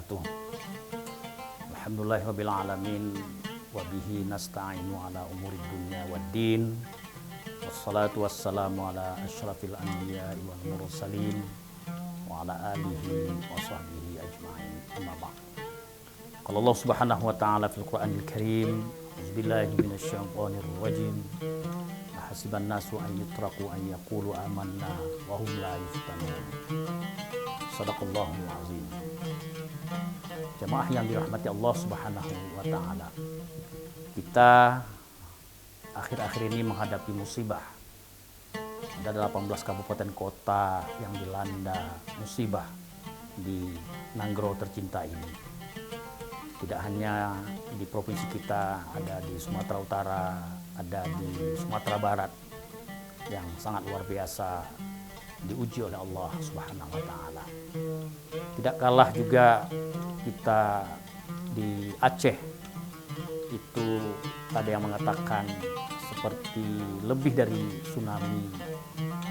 wabarakatuh. Alhamdulillahirabbil alamin wa bihi nasta'inu ala umuri dunya waddin. Wassalatu wassalamu ala asyrafil anbiya'i wal mursalin wa ala alihi wa sahbihi ajma'in. Amma ba'd. Qala Allah Subhanahu wa ta'ala fil Qur'anil Karim, A'udzubillahi minasyaitonir rajim. Hasiban nasu an yutraku an yaqulu amanna wa hum la yuftanun. Shadaqallahul azim. Jemaah yang dirahmati Allah Subhanahu wa taala. Kita akhir-akhir ini menghadapi musibah. Ada 18 kabupaten kota yang dilanda musibah di Nanggro tercinta ini. Tidak hanya di provinsi kita, ada di Sumatera Utara, ada di Sumatera Barat yang sangat luar biasa diuji oleh Allah Subhanahu wa taala. Tidak kalah juga kita di Aceh, itu ada yang mengatakan seperti lebih dari tsunami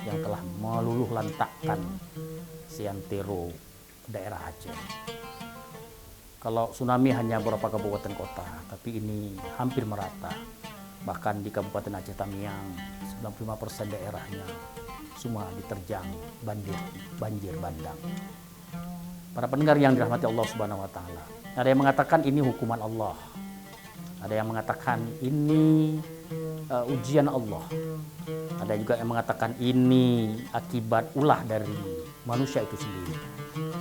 yang telah meluluh lantakkan seantero daerah Aceh. Kalau tsunami hanya beberapa kabupaten kota, tapi ini hampir merata. Bahkan di Kabupaten Aceh Tamiang, 95% daerahnya semua diterjang banjir bandang. Para pendengar yang dirahmati Allah Subhanahu wa taala, ada yang mengatakan ini hukuman Allah. Ada yang mengatakan ini ujian Allah. Ada juga yang mengatakan ini akibat ulah dari manusia itu sendiri.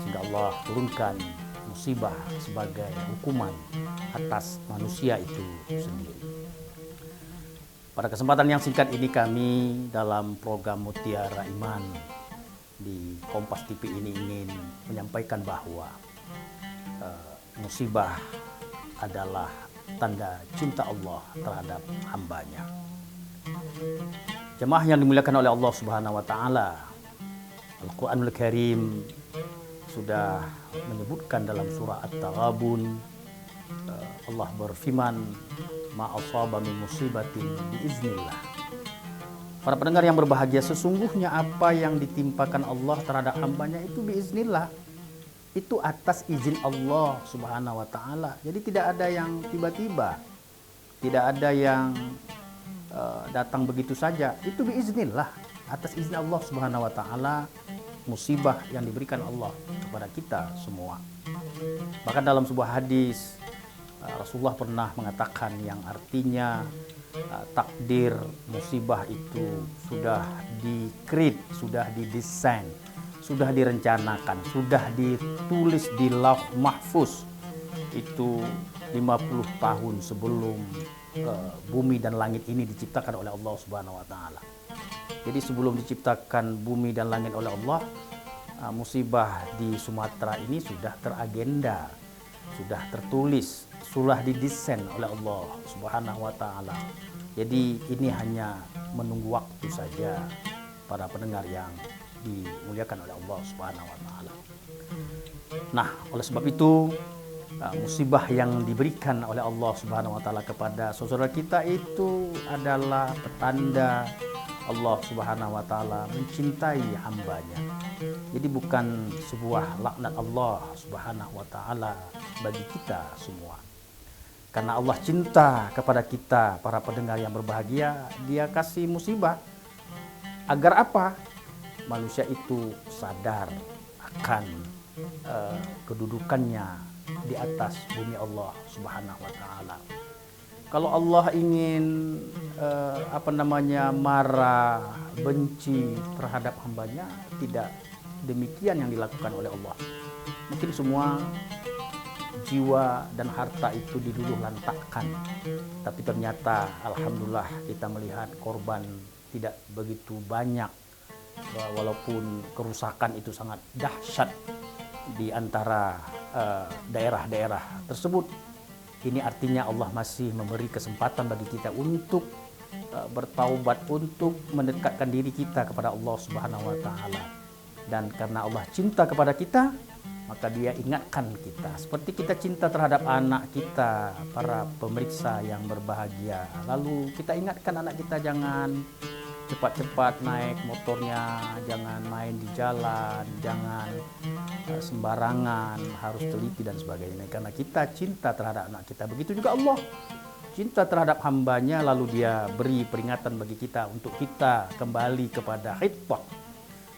Sehingga Allah turunkan musibah sebagai hukuman atas manusia itu sendiri. Pada kesempatan yang singkat ini kami dalam program Mutiara Iman di Kompas TV ini ingin menyampaikan bahwa musibah adalah tanda cinta Allah terhadap hambanya. Jemaah yang dimuliakan oleh Allah Subhanahu wa taala, Al-Qur'anul Karim sudah menyebutkan dalam surah At-Taghabun, Allah berfirman, ma asaba min musibatin biiznillah. Para pendengar yang berbahagia, sesungguhnya apa yang ditimpakan Allah terhadap hambanya itu biiznillah. Itu atas izin Allah Subhanahu wa taala. Jadi tidak ada yang tiba-tiba. Tidak ada yang datang begitu saja. Itu biiznillah, atas izin Allah Subhanahu wa taala, musibah yang diberikan Allah kepada kita semua. Bahkan dalam sebuah hadis Rasulullah pernah mengatakan yang artinya takdir musibah itu sudah di-create, sudah didesain, sudah direncanakan, sudah ditulis di Lauh Mahfuz itu 50 tahun sebelum bumi dan langit ini diciptakan oleh Allah Subhanahu wa taala. Jadi sebelum diciptakan bumi dan langit oleh Allah, musibah di Sumatera ini sudah teragenda, sudah tertulis, sudah didesain oleh Allah Subhanahu wa taala. Jadi ini hanya menunggu waktu saja para pendengar yang dimuliakan oleh Allah Subhanahu wa taala. Nah, oleh sebab itu musibah yang diberikan oleh Allah Subhanahu wa taala kepada saudara kita itu adalah petanda Allah Subhanahu wa taala mencintai hambanya. Jadi bukan sebuah laknat Allah Subhanahu wa taala bagi kita semua. Karena Allah cinta kepada kita, para pendengar yang berbahagia, Dia kasih musibah. Agar apa? Manusia itu sadar akan kedudukannya di atas bumi Allah Subhanahu wa taala. Kalau Allah ingin marah, benci terhadap hambanya, tidak demikian yang dilakukan oleh Allah. Mungkin semua jiwa dan harta itu diluluh lantakkan, tapi ternyata alhamdulillah kita melihat korban tidak begitu banyak, walaupun kerusakan itu sangat dahsyat di antara daerah-daerah tersebut. Ini artinya Allah masih memberi kesempatan bagi kita untuk bertaubat, untuk mendekatkan diri kita kepada Allah Subhanahu wa taala. Dan karena Allah cinta kepada kita, maka Dia ingatkan kita. Seperti kita cinta terhadap anak kita, para pemirsa yang berbahagia. Lalu kita ingatkan anak kita jangan cepat-cepat naik motornya, jangan main di jalan, jangan sembarangan, harus teliti dan sebagainya. Karena kita cinta terhadap anak kita. Begitu juga Allah cinta terhadap hambanya, lalu dia beri peringatan bagi kita untuk kita kembali kepada hittah,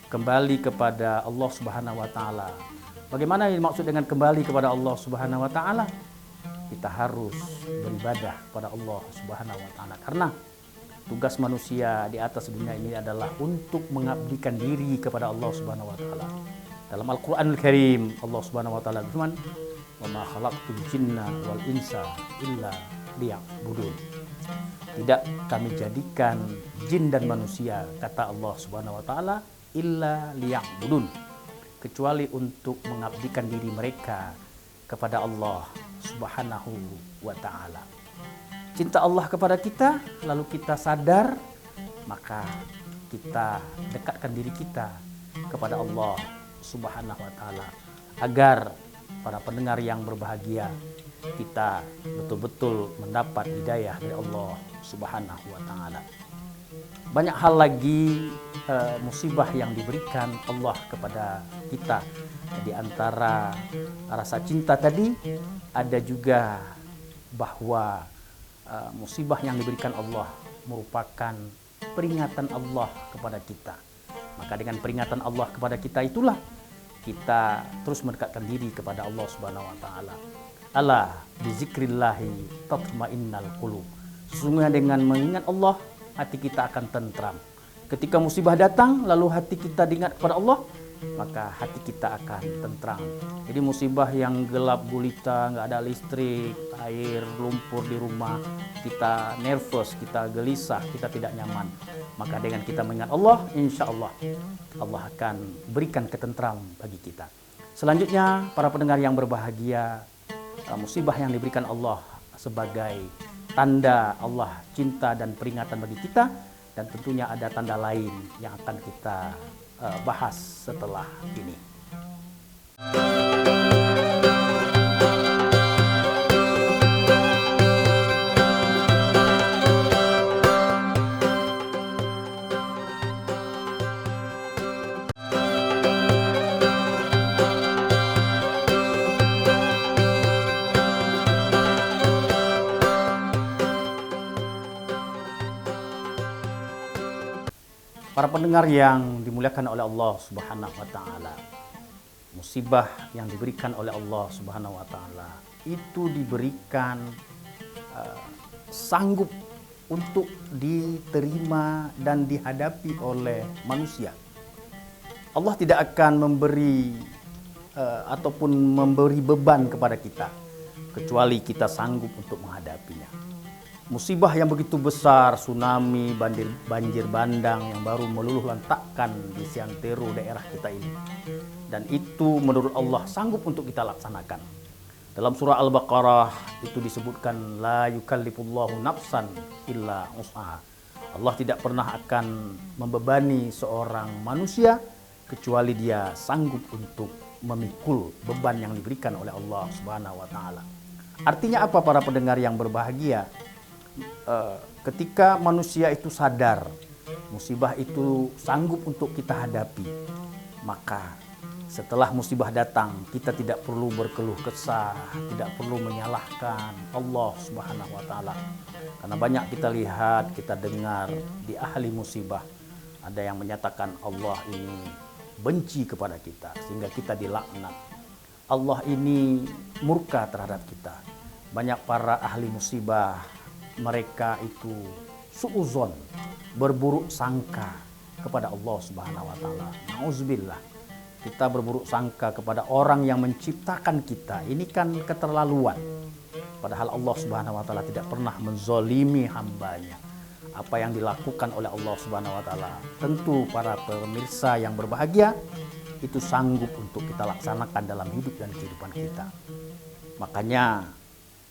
kembali kepada Allah Subhanahu wa Ta'ala. Bagaimana yang dimaksud dengan kembali kepada Allah Subhanahu wa Ta'ala? Kita harus beribadah kepada Allah Subhanahu wa Ta'ala, karena tugas manusia di atas dunia ini adalah untuk mengabdikan diri kepada Allah Subhanahu wa Ta'ala. Dalam Al-Qur'anul Karim, Allah Subhanahu wa Ta'ala berfirman, "Wa ma khalaqtul jinna wal insa illa liya'budun." Tidak kami jadikan jin dan manusia, kata Allah Subhanahu wa Ta'ala, illa liya'budun, kecuali untuk mengabdikan diri mereka kepada Allah Subhanahu wa Ta'ala. Cinta Allah kepada kita, lalu kita sadar, maka kita dekatkan diri kita kepada Allah Subhanahu wa Ta'ala, agar para pendengar yang berbahagia, kita betul-betul mendapat hidayah dari Allah Subhanahu wa Ta'ala. Banyak hal lagi musibah yang diberikan Allah kepada kita. Di antara rasa cinta tadi, ada juga bahwa musibah yang diberikan Allah merupakan peringatan Allah kepada kita. Maka dengan peringatan Allah kepada kita itulah kita terus mendekatkan diri kepada Allah Subhanahu wa Ta'ala. Ala bizikrillahi tatmainnal qulub. Sesungguhnya dengan mengingat Allah, hati kita akan tentram. Ketika musibah datang, lalu hati kita diingat kepada Allah, maka hati kita akan tentram. Jadi musibah yang gelap gulita, nggak ada listrik, air, lumpur di rumah, kita nervous, kita gelisah, kita tidak nyaman. Maka dengan kita mengingat Allah, insya Allah, Allah akan berikan ketentram bagi kita. Selanjutnya, para pendengar yang berbahagia, musibah yang diberikan Allah sebagai tanda Allah cinta dan peringatan bagi kita, dan tentunya ada tanda lain yang akan kita bahas setelah ini. Para pendengar yang dimuliakan oleh Allah Subhanahu wa Ta'ala, musibah yang diberikan oleh Allah Subhanahu wa Ta'ala itu diberikan sanggup untuk diterima dan dihadapi oleh manusia. Allah tidak akan memberi ataupun memberi beban kepada kita kecuali kita sanggup untuk menghadapinya. Musibah yang begitu besar, tsunami, banjir bandang yang baru meluluh lantakkan di seantero daerah kita ini. Dan itu menurut Allah sanggup untuk kita laksanakan. Dalam surah Al-Baqarah itu disebutkan, la yukallifullahu nafsan illa wus'aha. Allah tidak pernah akan membebani seorang manusia kecuali dia sanggup untuk memikul beban yang diberikan oleh Allah Subhanahu wa Ta'ala. Artinya apa, para pendengar yang berbahagia? Ketika manusia itu sadar musibah itu sanggup untuk kita hadapi, maka setelah musibah datang kita tidak perlu berkeluh kesah, tidak perlu menyalahkan Allah Subhanahu wa Ta'ala. Karena banyak kita lihat, kita dengar di ahli musibah, ada yang menyatakan Allah ini benci kepada kita sehingga kita dilaknat, Allah ini murka terhadap kita. Banyak para ahli musibah, mereka itu su'uzon, berburuk sangka kepada Allah Subhanahu wa Ta'ala. Nauzubillah, kita berburuk sangka kepada orang yang menciptakan kita. Ini kan keterlaluan. Padahal Allah Subhanahu wa Ta'ala tidak pernah menzolimi hambanya. Apa yang dilakukan oleh Allah Subhanahu wa Ta'ala, tentu para pemirsa yang berbahagia, itu sanggup untuk kita laksanakan dalam hidup dan kehidupan kita. Makanya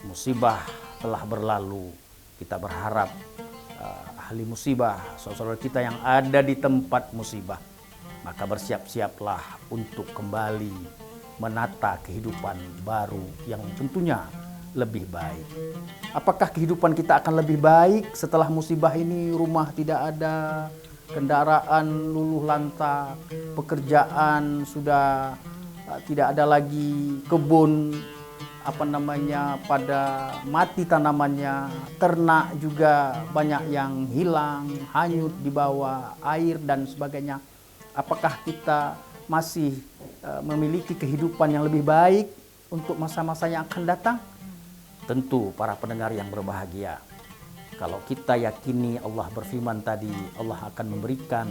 musibah telah berlalu, kita berharap ahli musibah, saudara kita yang ada di tempat musibah, maka bersiap-siaplah untuk kembali menata kehidupan baru yang tentunya lebih baik. Apakah kehidupan kita akan lebih baik setelah musibah ini? Rumah tidak ada, kendaraan luluh lantak, pekerjaan sudah tidak ada lagi, kebun pada mati tanamannya, ternak juga banyak yang hilang, hanyut di bawah air dan sebagainya. Apakah kita masih memiliki kehidupan yang lebih baik untuk masa-masa yang akan datang? Tentu para pendengar yang berbahagia, kalau kita yakini Allah berfirman tadi, Allah akan memberikan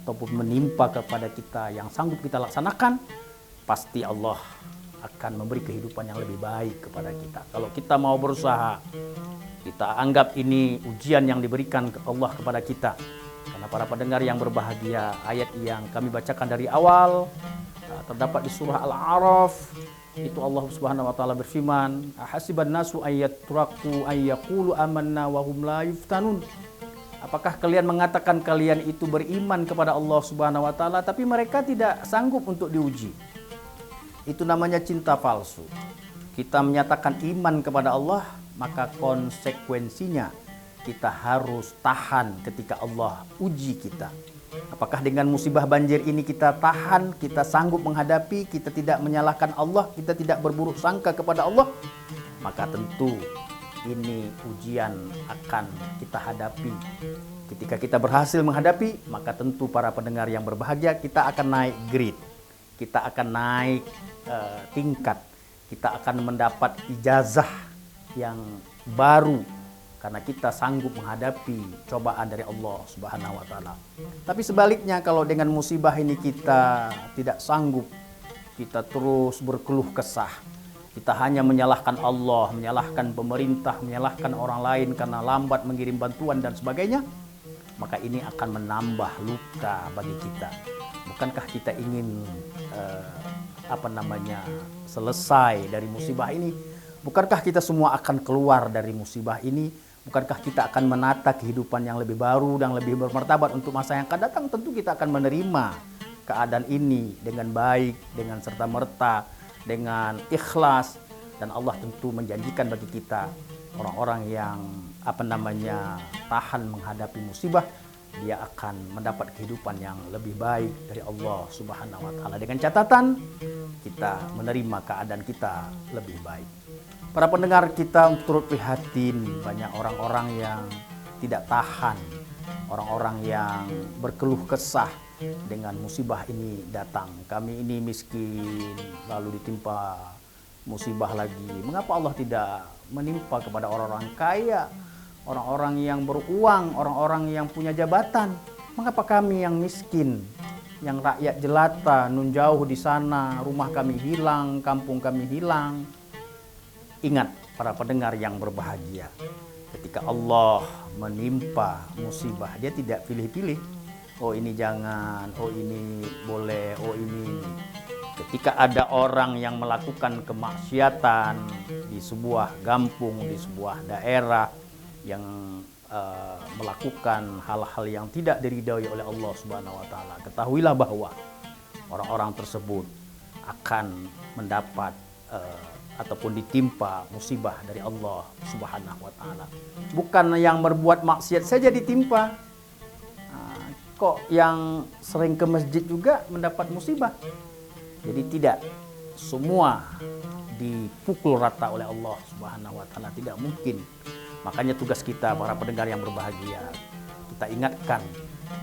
ataupun menimpa kepada kita yang sanggup kita laksanakan, pasti Allah akan memberi kehidupan yang lebih baik kepada kita. Kalau kita mau berusaha, kita anggap ini ujian yang diberikan Allah kepada kita. Karena para pendengar yang berbahagia, ayat yang kami bacakan dari awal terdapat di surah Al-A'raf. Itu Allah Subhanahu wa taala berfirman, "Ahasiban nasu ayyatraku ayyaqulu amanna wa hum la yuftanun." Apakah kalian mengatakan kalian itu beriman kepada Allah Subhanahu wa taala tapi mereka tidak sanggup untuk diuji? Itu namanya cinta palsu. Kita menyatakan iman kepada Allah, maka konsekuensinya kita harus tahan ketika Allah uji kita. Apakah dengan musibah banjir ini kita tahan, kita sanggup menghadapi, kita tidak menyalahkan Allah, kita tidak berburuk sangka kepada Allah? Maka tentu ini ujian akan kita hadapi. Ketika kita berhasil menghadapi, maka tentu para pendengar yang berbahagia, kita akan naik grade, kita akan naik tingkat, kita akan mendapat ijazah yang baru, karena kita sanggup menghadapi cobaan dari Allah Subhanahu wa taala. Tapi sebaliknya, kalau dengan musibah ini kita tidak sanggup, kita terus berkeluh kesah, kita hanya menyalahkan Allah, menyalahkan pemerintah, menyalahkan orang lain karena lambat mengirim bantuan dan sebagainya, maka ini akan menambah luka bagi kita. Bukankah kita ingin selesai dari musibah ini? Bukankah kita semua akan keluar dari musibah ini? Bukankah kita akan menata kehidupan yang lebih baru dan lebih bermartabat untuk masa yang akan datang? Tentu kita akan menerima keadaan ini dengan baik, dengan serta-merta, dengan ikhlas. Dan Allah tentu menjanjikan bagi kita orang-orang yang tahan menghadapi musibah, dia akan mendapat kehidupan yang lebih baik dari Allah Subhanahu wa taala. Dengan catatan kita menerima keadaan kita lebih baik. Para pendengar, kita turut prihatin banyak orang-orang yang tidak tahan, orang-orang yang berkeluh kesah dengan musibah ini datang. Kami ini miskin, lalu ditimpa musibah lagi. Mengapa Allah tidak menimpa kepada orang-orang kaya, orang-orang yang beruang, orang-orang yang punya jabatan? Mengapa kami yang miskin, yang rakyat jelata, nun jauh di sana, rumah kami hilang, kampung kami hilang? Ingat para pendengar yang berbahagia, ketika Allah menimpa musibah, dia tidak pilih-pilih. Oh ini jangan, oh ini boleh, oh ini. Ketika ada orang yang melakukan kemaksiatan di sebuah kampung, di sebuah daerah, yang melakukan hal-hal yang tidak diridhoi oleh Allah Subhanahu wa taala, ketahuilah bahwa orang-orang tersebut akan mendapat ataupun ditimpa musibah dari Allah Subhanahu wa taala. Bukan yang berbuat maksiat saja ditimpa. Kok yang sering ke masjid juga mendapat musibah? Jadi tidak semua dipukul rata oleh Allah Subhanahu wa taala, tidak mungkin. Makanya tugas kita para pendengar yang berbahagia, kita ingatkan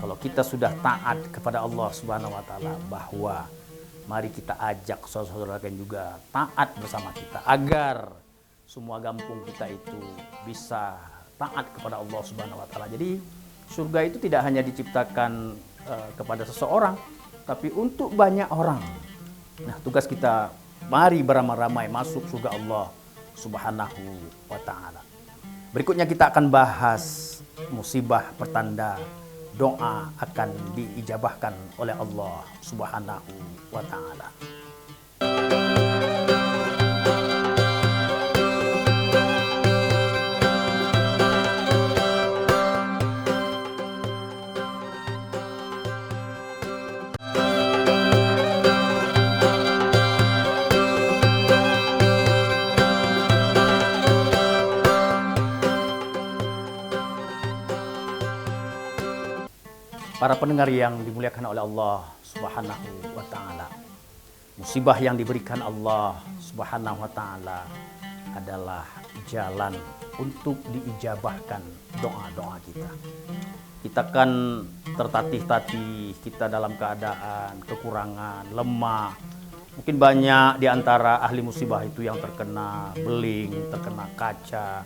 kalau kita sudah taat kepada Allah Subhanahu wa taala, bahwa mari kita ajak saudara-saudara yang juga taat bersama kita, agar semua kampung kita itu bisa taat kepada Allah Subhanahu wa taala. Jadi surga itu tidak hanya diciptakan kepada seseorang, tapi untuk banyak orang. Nah, tugas kita, mari beramai-ramai masuk surga Allah Subhanahu wa taala. Berikutnya kita akan bahas musibah pertanda doa akan diijabahkan oleh Allah Subhanahu wa taala. Para pendengar yang dimuliakan oleh Allah Subhanahu wa taala. Musibah yang diberikan Allah Subhanahu wa taala adalah jalan untuk diijabahkan doa-doa kita. Kita kan tertatih-tatih, kita dalam keadaan kekurangan, lemah. Mungkin banyak di antara ahli musibah itu yang terkena beling, terkena kaca,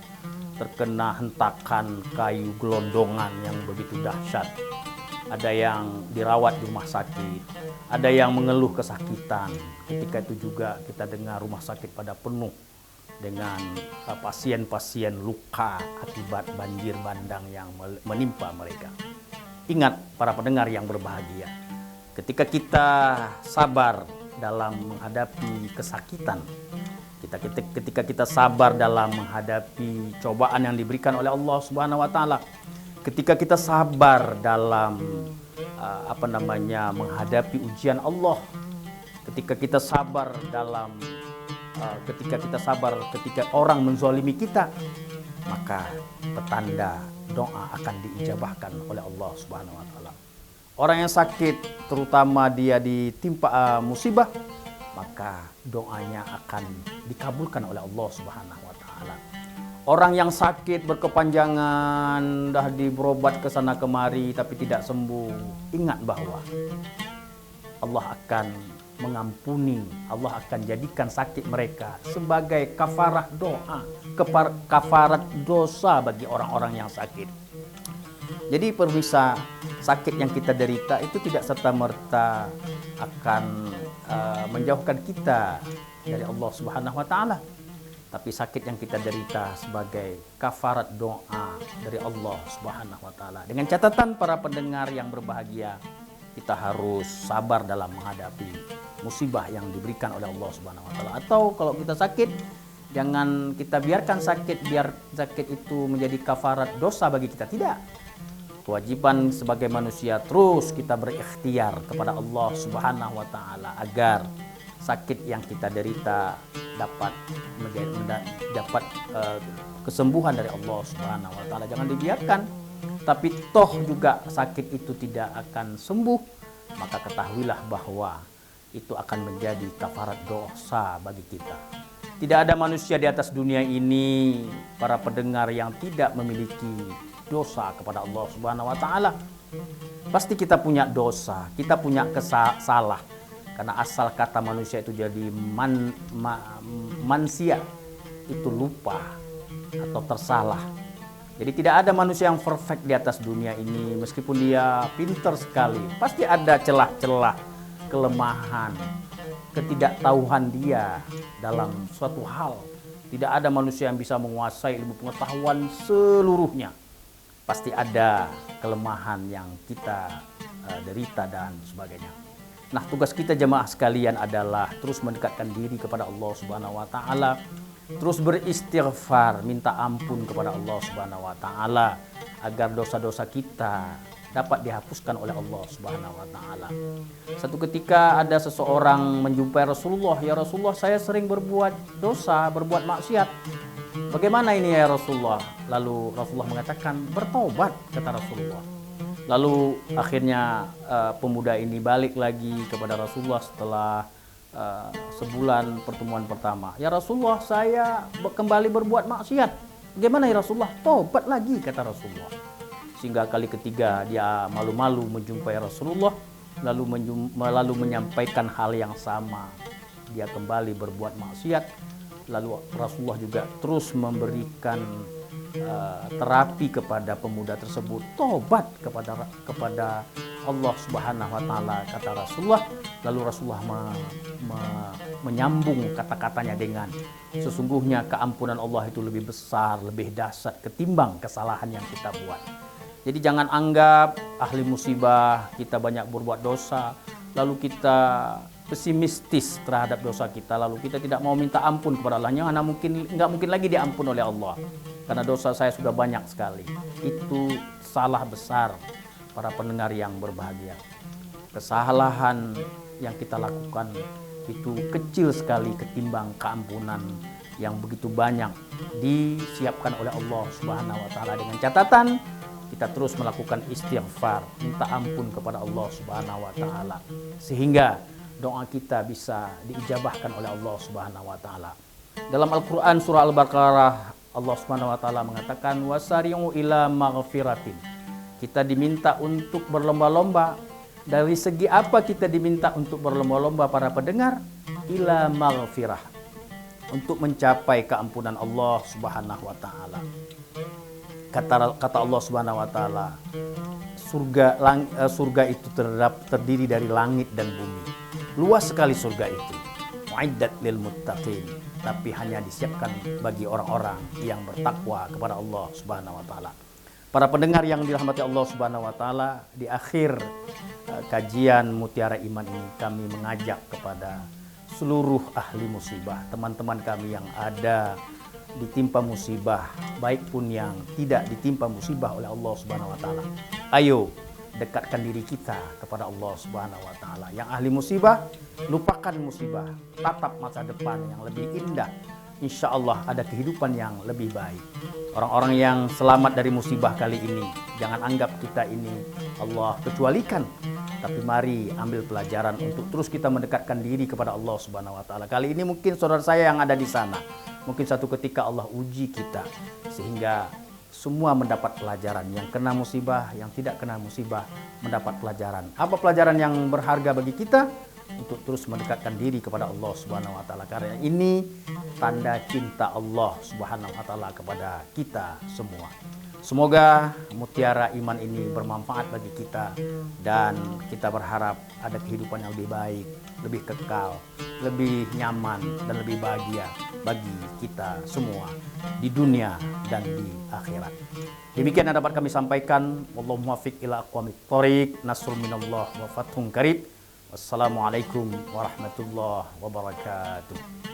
terkena hentakan kayu gelondongan yang begitu dahsyat. Ada yang dirawat di rumah sakit, ada yang mengeluh kesakitan. Ketika itu juga kita dengar rumah sakit pada penuh dengan pasien-pasien luka akibat banjir bandang yang menimpa mereka. Ingat para pendengar yang berbahagia, ketika kita sabar dalam menghadapi kesakitan, ketika kita sabar dalam menghadapi cobaan yang diberikan oleh Allah Subhanahu wa taala, ketika kita sabar dalam menghadapi ujian Allah, ketika kita sabar ketika orang menzalimi kita, maka petanda doa akan diijabahkan oleh Allah Subhanahu wa taala. Orang yang sakit, terutama dia ditimpa musibah, maka doanya akan dikabulkan oleh Allah Subhanahu wa taala. Orang yang sakit berkepanjangan, dah berobat ke sana kemari tapi tidak sembuh, ingat bahwa Allah akan mengampuni, Allah akan jadikan sakit mereka sebagai kafarat doa, kafarat dosa bagi orang-orang yang sakit. Jadi pemirsa, sakit yang kita derita itu tidak serta-merta akan menjauhkan kita dari Allah Subhanahu wa taala. Tapi sakit yang kita derita sebagai kafarat doa dari Allah Subhanahu wa taala. Dengan catatan para pendengar yang berbahagia, kita harus sabar dalam menghadapi musibah yang diberikan oleh Allah Subhanahu wa taala. Atau kalau kita sakit, jangan kita biarkan biar sakit itu menjadi kafarat dosa bagi kita. Tidak. Kewajiban sebagai manusia terus kita berikhtiar kepada Allah Subhanahu wa taala agar sakit yang kita derita dapat kesembuhan dari Allah Subhanahu wa taala. Jangan dibiarkan. Tapi toh juga sakit itu tidak akan sembuh, maka ketahuilah bahwa itu akan menjadi kafarat dosa bagi kita. Tidak ada manusia di atas dunia ini, para pendengar, yang tidak memiliki dosa kepada Allah Subhanahu wa taala. Pasti kita punya dosa, kita punya salah. Karena asal kata manusia itu jadi mansia, itu lupa atau tersalah. Jadi tidak ada manusia yang perfect di atas dunia ini. Meskipun dia pintar sekali, pasti ada celah-celah, kelemahan, ketidaktahuan dia dalam suatu hal. Tidak ada manusia yang bisa menguasai ilmu pengetahuan seluruhnya. Pasti ada kelemahan yang kita derita dan sebagainya. Nah, tugas kita jemaah sekalian adalah terus mendekatkan diri kepada Allah Subhanahu wa taala, terus beristighfar, minta ampun kepada Allah Subhanahu wa taala agar dosa-dosa kita dapat dihapuskan oleh Allah Subhanahu wa taala. Satu ketika ada seseorang menjumpai Rasulullah, "Ya Rasulullah, saya sering berbuat dosa, berbuat maksiat. Bagaimana ini ya Rasulullah?" Lalu Rasulullah mengatakan, "Bertobat," kata Rasulullah. Lalu akhirnya pemuda ini balik lagi kepada Rasulullah setelah sebulan pertemuan pertama. "Ya Rasulullah, saya kembali berbuat maksiat. Bagaimana ya Rasulullah?" "Tobat lagi," kata Rasulullah. Sehingga kali ketiga dia malu-malu menjumpai Rasulullah, lalu menyampaikan hal yang sama. Dia kembali berbuat maksiat. Lalu Rasulullah juga terus memberikan terapi kepada pemuda tersebut, tobat kepada Allah Subhanahu wa taala, kata Rasulullah. Lalu Rasulullah menyambung kata-katanya dengan, "Sesungguhnya keampunan Allah itu lebih besar, lebih dahsyat ketimbang kesalahan yang kita buat." Jadi jangan anggap ahli musibah kita banyak berbuat dosa, lalu kita pesimistis terhadap dosa kita, lalu kita tidak mau minta ampun kepada Allah. Nggak mungkin lagi diampun oleh Allah, karena dosa saya sudah banyak sekali. Itu salah besar para pendengar yang berbahagia. Kesalahan yang kita lakukan itu kecil sekali ketimbang keampunan yang begitu banyak disiapkan oleh Allah Subhanahu wa taala. Dengan catatan kita terus melakukan istighfar, minta ampun kepada Allah Subhanahu wa taala sehingga doa kita bisa diijabahkan oleh Allah Subhanahu wa taala. Dalam Al-Qur'an surah Al-Baqarah Allah Subhanahu wa taala mengatakan wasari'u ila maghfiratin. Kita diminta untuk berlomba-lomba. Dari segi apa kita diminta untuk berlomba-lomba para pendengar? Ila maghfirah. Untuk mencapai keampunan Allah Subhanahu wa taala. Kata Allah Subhanahu wa taala, surga itu terdiri dari langit dan bumi. Luas sekali surga itu. Mu'iddat lil muttaqin, tapi hanya disiapkan bagi orang-orang yang bertakwa kepada Allah Subhanahu wa taala. Para pendengar yang dirahmati Allah Subhanahu wa taala, di akhir kajian Mutiara Iman ini kami mengajak kepada seluruh ahli musibah, teman-teman kami yang ada ditimpa musibah, baik pun yang tidak ditimpa musibah oleh Allah Subhanahu wa taala. Ayo dekatkan diri kita kepada Allah Subhanahu wa taala. Yang ahli musibah, lupakan musibah, tatap masa depan yang lebih indah. Insya Allah ada kehidupan yang lebih baik. Orang-orang yang selamat dari musibah kali ini, jangan anggap kita ini Allah kecualikan, tapi mari ambil pelajaran untuk terus kita mendekatkan diri kepada Allah Subhanahu wa taala. Kali ini mungkin saudara saya yang ada di sana, mungkin satu ketika Allah uji kita sehingga semua mendapat pelajaran. Yang kena musibah, yang tidak kena musibah mendapat pelajaran. Apa pelajaran yang berharga bagi kita? Untuk terus mendekatkan diri kepada Allah Subhanahu wa taala. Karena ini tanda cinta Allah Subhanahu wa taala kepada kita semua. Semoga Mutiara Iman ini bermanfaat bagi kita dan kita berharap ada kehidupan yang lebih baik, lebih kekal, lebih nyaman dan lebih bahagia bagi kita semua di dunia dan di akhirat. Demikian yang dapat kami sampaikan. Wallahu muwaffiq ila aqwamit thoriq. Nasrun minallah wa fathun qarib. Wassalamualaikum warahmatullahi wabarakatuh.